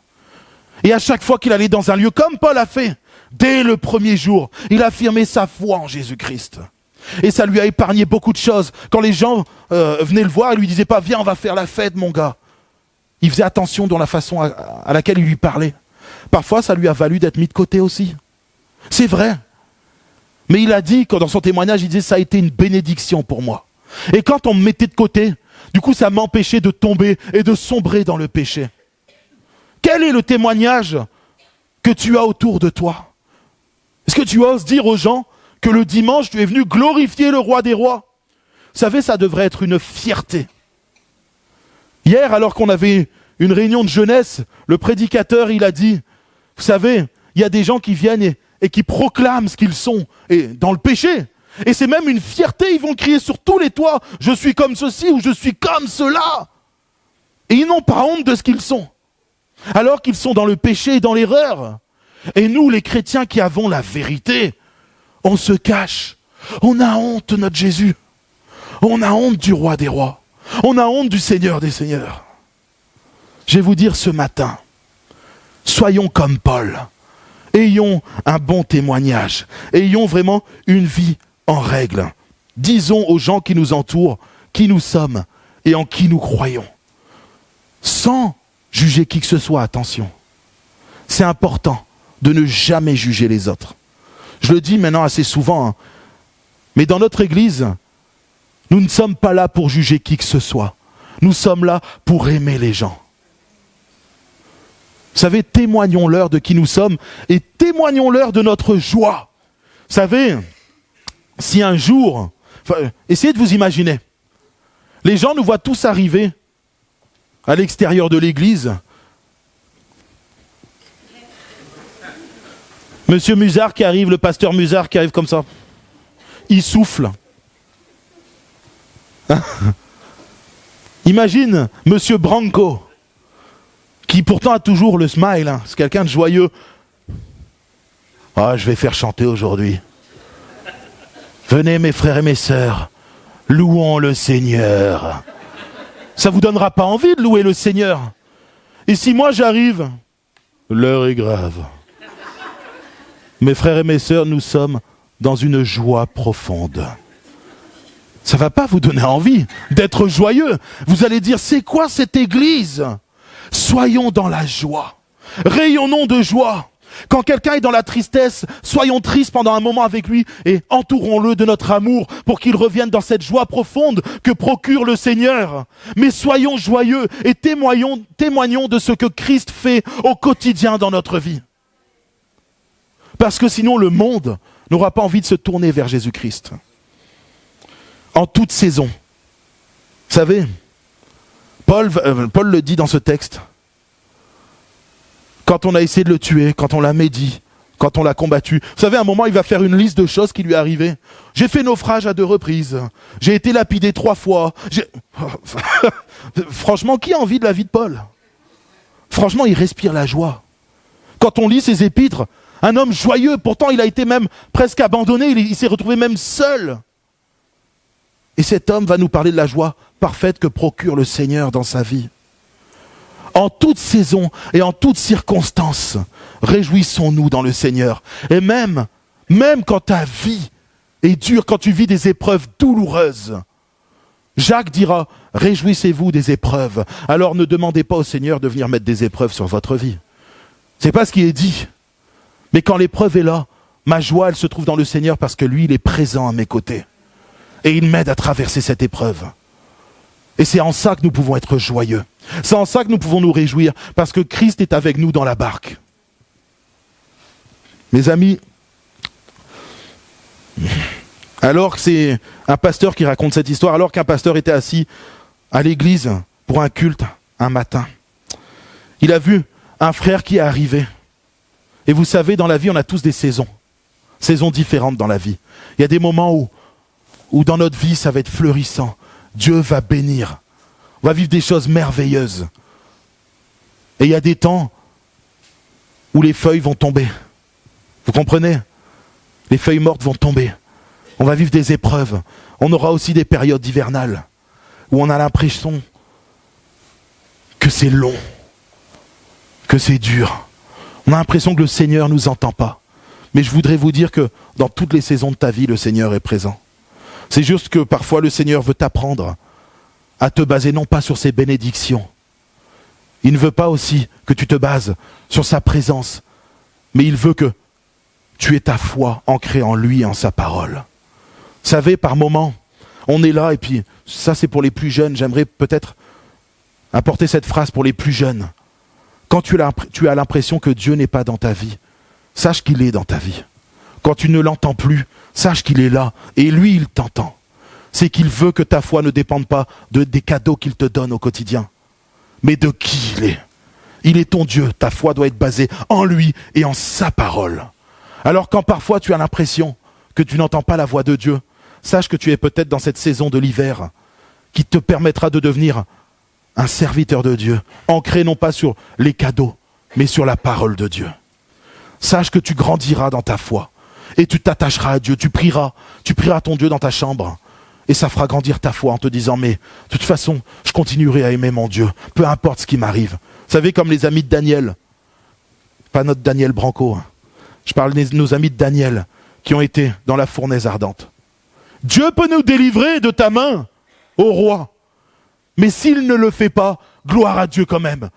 Et à chaque fois qu'il allait dans un lieu, comme Paul a fait, dès le premier jour, il affirmait sa foi en Jésus-Christ. Et ça lui a épargné beaucoup de choses. Quand les gens venaient le voir, ils lui disaient pas « Viens, on va faire la fête, mon gars ». Il faisait attention dans la façon à laquelle il lui parlait. Parfois, ça lui a valu d'être mis de côté aussi. C'est vrai. Mais il a dit, dans son témoignage, il disait « Ça a été une bénédiction pour moi ». Et quand on me mettait de côté, du coup, ça m'empêchait de tomber et de sombrer dans le péché. Quel est le témoignage que tu as autour de toi? Est-ce que tu oses dire aux gens que le dimanche, tu es venu glorifier le roi des rois? Vous savez, ça devrait être une fierté. Hier, alors qu'on avait une réunion de jeunesse, le prédicateur, il a dit, vous savez, il y a des gens qui viennent et qui proclament ce qu'ils sont, et dans le péché. Et c'est même une fierté, ils vont crier sur tous les toits, je suis comme ceci ou je suis comme cela. Et ils n'ont pas honte de ce qu'ils sont, alors qu'ils sont dans le péché et dans l'erreur. Et nous, les chrétiens qui avons la vérité, on se cache, on a honte de notre Jésus, on a honte du roi des rois. On a honte du Seigneur des Seigneurs. Je vais vous dire ce matin, soyons comme Paul. Ayons un bon témoignage. Ayons vraiment une vie en règle. Disons aux gens qui nous entourent qui nous sommes et en qui nous croyons. Sans juger qui que ce soit, attention. C'est important de ne jamais juger les autres. Je le dis maintenant assez souvent, hein, mais dans notre église, nous ne sommes pas là pour juger qui que ce soit. Nous sommes là pour aimer les gens. Vous savez, témoignons-leur de qui nous sommes et témoignons-leur de notre joie. Vous savez, si un jour, essayez de vous imaginer, les gens nous voient tous arriver à l'extérieur de l'église. Monsieur Musard qui arrive, le pasteur Musard qui arrive comme ça. Il souffle. Imagine Monsieur Branco, qui pourtant a toujours le smile, hein. C'est quelqu'un de joyeux. Ah, je vais faire chanter aujourd'hui. Venez mes frères et mes sœurs, louons le Seigneur. Ça vous donnera pas envie de louer le Seigneur? Et si moi j'arrive, l'heure est grave. Mes frères et mes sœurs, nous sommes dans une joie profonde. Ça va pas vous donner envie d'être joyeux. Vous allez dire, c'est quoi cette église? Soyons dans la joie. Rayonnons de joie. Quand quelqu'un est dans la tristesse, soyons tristes pendant un moment avec lui et entourons-le de notre amour pour qu'il revienne dans cette joie profonde que procure le Seigneur. Mais soyons joyeux et témoignons de ce que Christ fait au quotidien dans notre vie. Parce que sinon le monde n'aura pas envie de se tourner vers Jésus-Christ. En toute saison. Vous savez, Paul le dit dans ce texte. Quand on a essayé de le tuer, quand on l'a médit, quand on l'a combattu. Vous savez, à un moment, il va faire une liste de choses qui lui arrivaient. J'ai fait naufrage à 2 reprises. J'ai été lapidé 3 fois. Franchement, qui a envie de la vie de Paul? Franchement, il respire la joie. Quand on lit ses épîtres, un homme joyeux, pourtant il a été même presque abandonné, il s'est retrouvé même seul. Et cet homme va nous parler de la joie parfaite que procure le Seigneur dans sa vie. En toute saison et en toute circonstance, réjouissons-nous dans le Seigneur. Et même quand ta vie est dure, quand tu vis des épreuves douloureuses, Jacques dira, réjouissez-vous des épreuves. Alors ne demandez pas au Seigneur de venir mettre des épreuves sur votre vie. C'est pas ce qui est dit. Mais quand l'épreuve est là, ma joie, elle se trouve dans le Seigneur parce que lui, il est présent à mes côtés. Et il m'aide à traverser cette épreuve. Et c'est en ça que nous pouvons être joyeux. C'est en ça que nous pouvons nous réjouir, parce que Christ est avec nous dans la barque. Mes amis, alors que c'est un pasteur qui raconte cette histoire, alors qu'un pasteur était assis à l'église pour un culte un matin, il a vu un frère qui est arrivé. Et vous savez, dans la vie, on a tous des saisons différentes dans la vie. Il y a des moments où dans notre vie, ça va être fleurissant. Dieu va bénir. On va vivre des choses merveilleuses. Et il y a des temps où les feuilles vont tomber. Vous comprenez? Les feuilles mortes vont tomber. On va vivre des épreuves. On aura aussi des périodes hivernales où on a l'impression que c'est long, que c'est dur. On a l'impression que le Seigneur ne nous entend pas. Mais je voudrais vous dire que dans toutes les saisons de ta vie, le Seigneur est présent. C'est juste que parfois le Seigneur veut t'apprendre à te baser non pas sur ses bénédictions. Il ne veut pas aussi que tu te bases sur sa présence, mais il veut que tu aies ta foi ancrée en lui et en sa parole. Vous savez, par moments, on est là, et puis ça c'est pour les plus jeunes, j'aimerais peut-être apporter cette phrase pour les plus jeunes. Quand tu as l'impression que Dieu n'est pas dans ta vie, sache qu'il est dans ta vie. Quand tu ne l'entends plus, sache qu'il est là, et lui, il t'entend. C'est qu'il veut que ta foi ne dépende pas des cadeaux qu'il te donne au quotidien, mais de qui il est. Il est ton Dieu, ta foi doit être basée en lui et en sa parole. Alors quand parfois tu as l'impression que tu n'entends pas la voix de Dieu, sache que tu es peut-être dans cette saison de l'hiver qui te permettra de devenir un serviteur de Dieu, ancré non pas sur les cadeaux, mais sur la parole de Dieu. Sache que tu grandiras dans ta foi et tu t'attacheras à Dieu, tu prieras ton Dieu dans ta chambre et ça fera grandir ta foi en te disant mais de toute façon je continuerai à aimer mon Dieu, peu importe ce qui m'arrive. Vous savez, comme les amis de Daniel, pas notre Daniel Branco, je parle de nos amis de Daniel qui ont été dans la fournaise ardente. Dieu peut nous délivrer de ta main, ô roi, mais s'il ne le fait pas, gloire à Dieu quand même.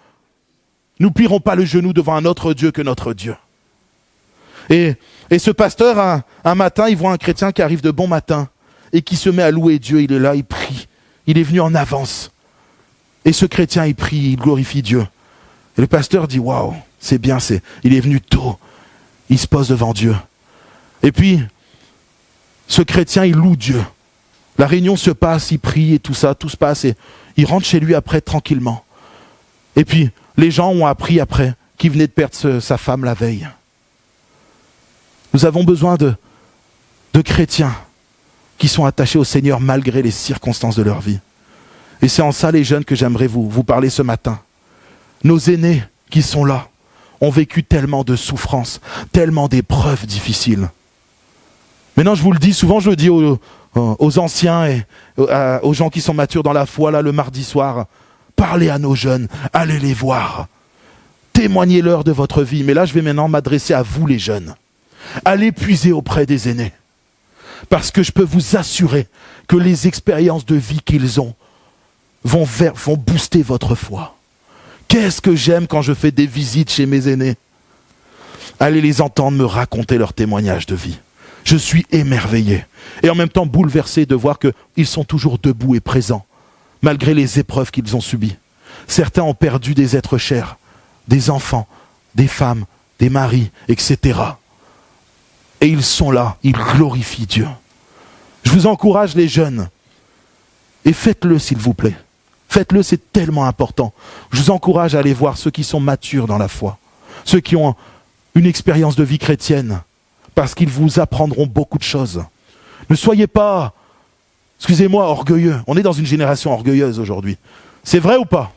Nous ne plierons pas le genou devant un autre Dieu que notre Dieu. Et ce pasteur, un matin, il voit un chrétien qui arrive de bon matin et qui se met à louer Dieu. Il est là, il prie. Il est venu en avance. Et ce chrétien, il prie, il glorifie Dieu. Et le pasteur dit, waouh, c'est bien, il est venu tôt. Il se pose devant Dieu. Et puis, ce chrétien, il loue Dieu. La réunion se passe, il prie et tout ça, tout se passe. Et il rentre chez lui après tranquillement. Et puis, les gens ont appris après qu'il venait de perdre sa femme la veille. Nous avons besoin de chrétiens qui sont attachés au Seigneur malgré les circonstances de leur vie. Et c'est en ça, les jeunes, que j'aimerais vous parler ce matin. Nos aînés qui sont là ont vécu tellement de souffrances, tellement d'épreuves difficiles. Maintenant, je vous le dis, souvent je le dis aux anciens et aux gens qui sont matures dans la foi, là, le mardi soir, parlez à nos jeunes, allez les voir, témoignez-leur de votre vie. Mais là, je vais maintenant m'adresser à vous, les jeunes. Allez puiser auprès des aînés. Parce que je peux vous assurer que les expériences de vie qu'ils ont vont booster votre foi. Qu'est-ce que j'aime quand je fais des visites chez mes aînés. Allez les entendre me raconter leurs témoignages de vie. Je suis émerveillé et en même temps bouleversé de voir qu'ils sont toujours debout et présents, malgré les épreuves qu'ils ont subies. Certains ont perdu des êtres chers, des enfants, des femmes, des maris, etc. Et ils sont là, ils glorifient Dieu. Je vous encourage, les jeunes, et faites-le s'il vous plaît. Faites-le, c'est tellement important. Je vous encourage à aller voir ceux qui sont matures dans la foi, ceux qui ont une expérience de vie chrétienne, parce qu'ils vous apprendront beaucoup de choses. Ne soyez pas, excusez-moi, orgueilleux. On est dans une génération orgueilleuse aujourd'hui. C'est vrai ou pas?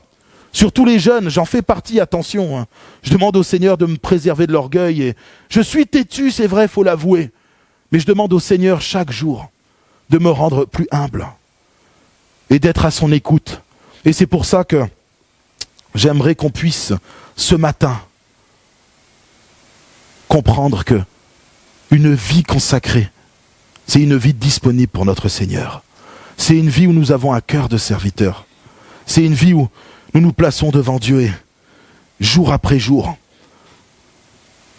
Surtout les jeunes, j'en fais partie, attention. Je demande au Seigneur de me préserver de l'orgueil. Et je suis têtu, c'est vrai, il faut l'avouer. Mais je demande au Seigneur chaque jour de me rendre plus humble et d'être à son écoute. Et c'est pour ça que j'aimerais qu'on puisse, ce matin, comprendre que une vie consacrée, c'est une vie disponible pour notre Seigneur. C'est une vie où nous avons un cœur de serviteur. C'est une vie où nous nous plaçons devant Dieu et jour après jour,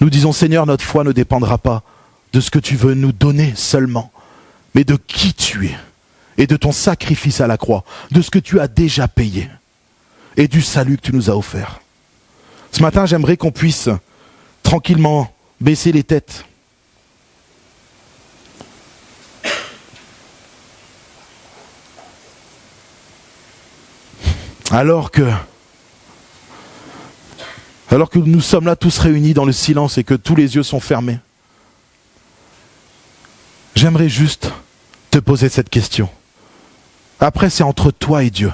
nous disons, Seigneur, notre foi ne dépendra pas de ce que tu veux nous donner seulement, mais de qui tu es et de ton sacrifice à la croix, de ce que tu as déjà payé et du salut que tu nous as offert. Ce matin, j'aimerais qu'on puisse tranquillement baisser les têtes. Alors que nous sommes là tous réunis dans le silence et que tous les yeux sont fermés, j'aimerais juste te poser cette question. Après, c'est entre toi et Dieu.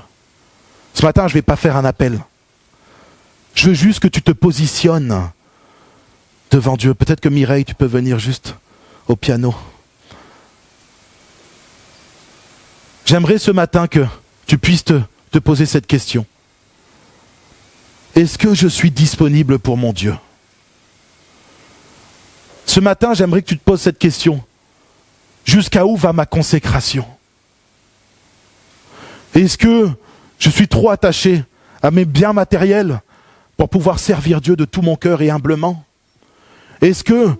Ce matin, je ne vais pas faire un appel. Je veux juste que tu te positionnes devant Dieu. Peut-être que Mireille, tu peux venir juste au piano. J'aimerais ce matin que tu puisses te poser cette question. Est-ce que je suis disponible pour mon Dieu? Ce matin, j'aimerais que tu te poses cette question. Jusqu'à où va ma consécration? Est-ce que je suis trop attaché à mes biens matériels pour pouvoir servir Dieu de tout mon cœur et humblement? Est-ce que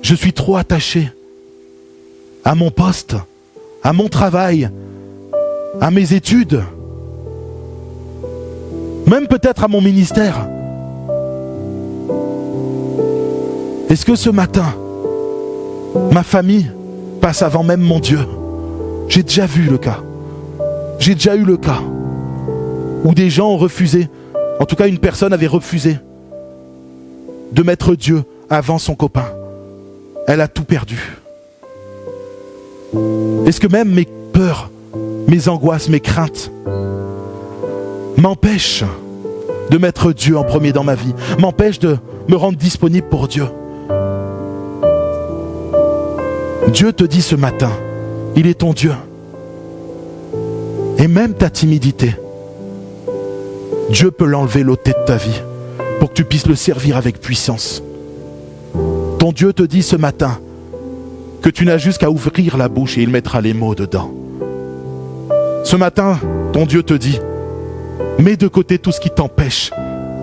je suis trop attaché à mon poste, à mon travail, à mes études, même peut-être à mon ministère? Est-ce que ce matin, ma famille passe avant même mon Dieu? J'ai déjà vu le cas. J'ai déjà eu le cas où des gens ont refusé, en tout cas une personne avait refusé de mettre Dieu avant son copain. Elle a tout perdu. Est-ce que même mes peurs, mes angoisses, mes craintes m'empêchent de mettre Dieu en premier dans ma vie, m'empêchent de me rendre disponible pour Dieu? Dieu te dit ce matin, il est ton Dieu. Et même ta timidité, Dieu peut l'enlever, l'ôter de ta vie, pour que tu puisses le servir avec puissance. Ton Dieu te dit ce matin que tu n'as juste qu'à ouvrir la bouche et il mettra les mots dedans. Ce matin, ton Dieu te dit, mets de côté tout ce qui t'empêche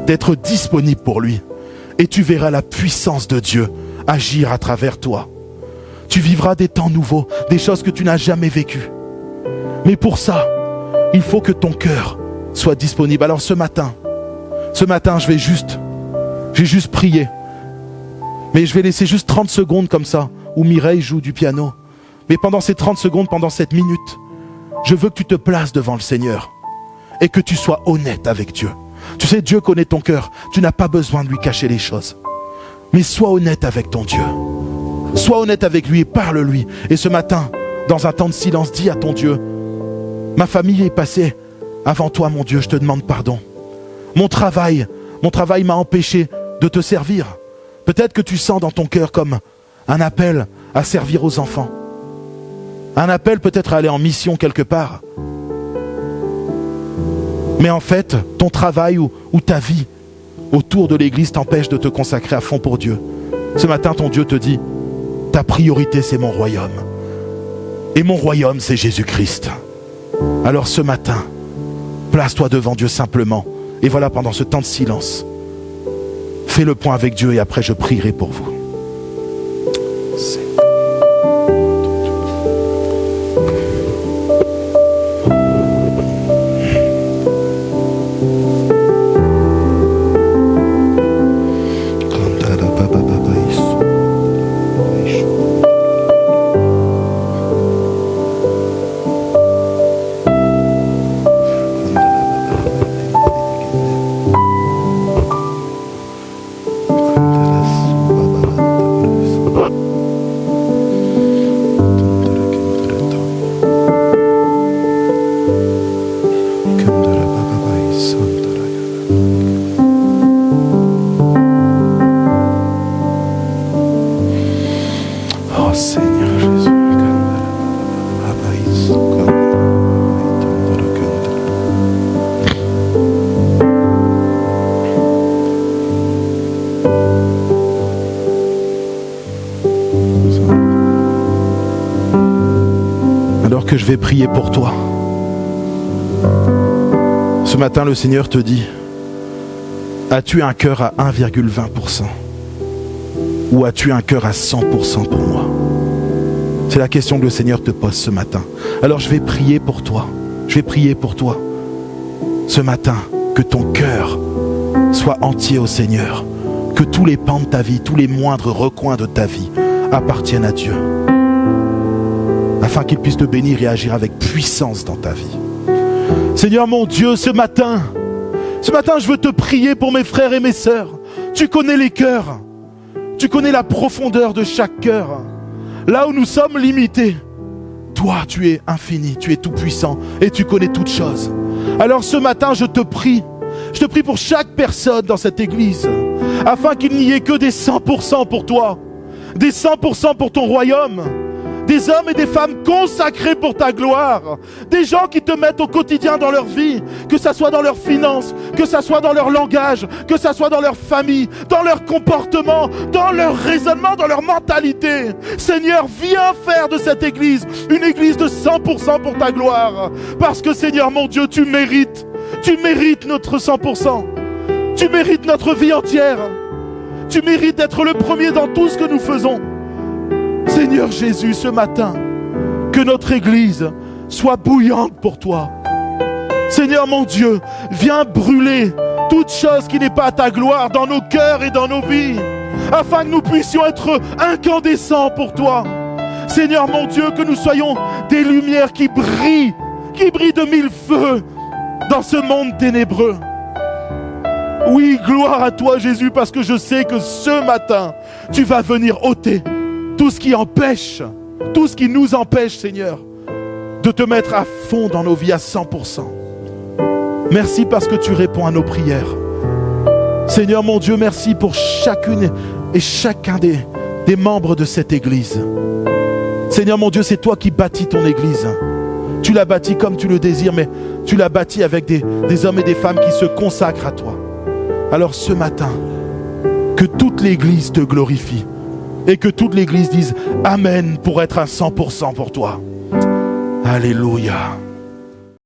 d'être disponible pour lui et tu verras la puissance de Dieu agir à travers toi. Tu vivras des temps nouveaux, des choses que tu n'as jamais vécues. Mais pour ça, il faut que ton cœur soit disponible. Alors ce matin, j'ai juste prié. Mais je vais laisser juste 30 secondes comme ça, où Mireille joue du piano. Mais pendant ces 30 secondes, pendant cette minute, je veux que tu te places devant le Seigneur et que tu sois honnête avec Dieu. Tu sais, Dieu connaît ton cœur. Tu n'as pas besoin de lui cacher les choses. Mais sois honnête avec ton Dieu. Sois honnête avec lui et parle-lui. Et ce matin, dans un temps de silence, dis à ton Dieu, ma famille est passée avant toi, mon Dieu, je te demande pardon. Mon travail m'a empêché de te servir. Peut-être que tu sens dans ton cœur comme un appel à servir aux enfants. Un appel peut-être à aller en mission quelque part. Mais en fait, ton travail ou ta vie autour de l'église t'empêche de te consacrer à fond pour Dieu. Ce matin, ton Dieu te dit, ta priorité c'est mon royaume. Et mon royaume c'est Jésus-Christ. Alors ce matin, place-toi devant Dieu simplement. Et voilà, pendant ce temps de silence, fais le point avec Dieu et après je prierai pour vous. alors que je vais prier pour toi. Ce matin, le Seigneur te dit, as-tu un cœur à 1,20% ou as-tu un cœur à 100% pour moi? C'est la question que le Seigneur te pose ce matin. Alors je vais prier pour toi. Je vais prier pour toi ce matin, que ton cœur soit entier au Seigneur, que tous les pans de ta vie, tous les moindres recoins de ta vie appartiennent à Dieu, afin qu'il puisse te bénir et agir avec puissance dans ta vie. Seigneur mon Dieu, ce matin, je veux te prier pour mes frères et mes sœurs. Tu connais les cœurs, tu connais la profondeur de chaque cœur. Là où nous sommes limités, toi, tu es infini, tu es tout puissant et tu connais toutes choses. Alors ce matin, je te prie pour chaque personne dans cette église, afin qu'il n'y ait que des 100% pour toi, des 100% pour ton royaume, des hommes et des femmes consacrés pour ta gloire, des gens qui te mettent au quotidien dans leur vie, que ça soit dans leurs finances, que ça soit dans leur langage, que ça soit dans leur famille, dans leur comportement, dans leur raisonnement, dans leur mentalité. Seigneur, viens faire de cette église une église de 100% pour ta gloire, parce que Seigneur mon Dieu, tu mérites notre 100%, tu mérites notre vie entière, tu mérites d'être le premier dans tout ce que nous faisons. Seigneur Jésus, ce matin, que notre église soit bouillante pour toi. Seigneur mon Dieu, viens brûler toute chose qui n'est pas à ta gloire dans nos cœurs et dans nos vies, afin que nous puissions être incandescents pour toi. Seigneur mon Dieu, que nous soyons des lumières qui brillent de mille feux dans ce monde ténébreux. Oui, gloire à toi Jésus, parce que je sais que ce matin, tu vas venir ôter tout ce qui empêche, tout ce qui nous empêche, Seigneur, de te mettre à fond dans nos vies à 100%. Merci parce que tu réponds à nos prières. Seigneur mon Dieu, merci pour chacune et chacun des membres de cette église. Seigneur mon Dieu, c'est toi qui bâtis ton église. Tu l'as bâtie comme tu le désires, mais tu l'as bâtie avec des hommes et des femmes qui se consacrent à toi. Alors ce matin, que toute l'église te glorifie. Et que toute l'église dise Amen pour être à 100% pour toi. Alléluia.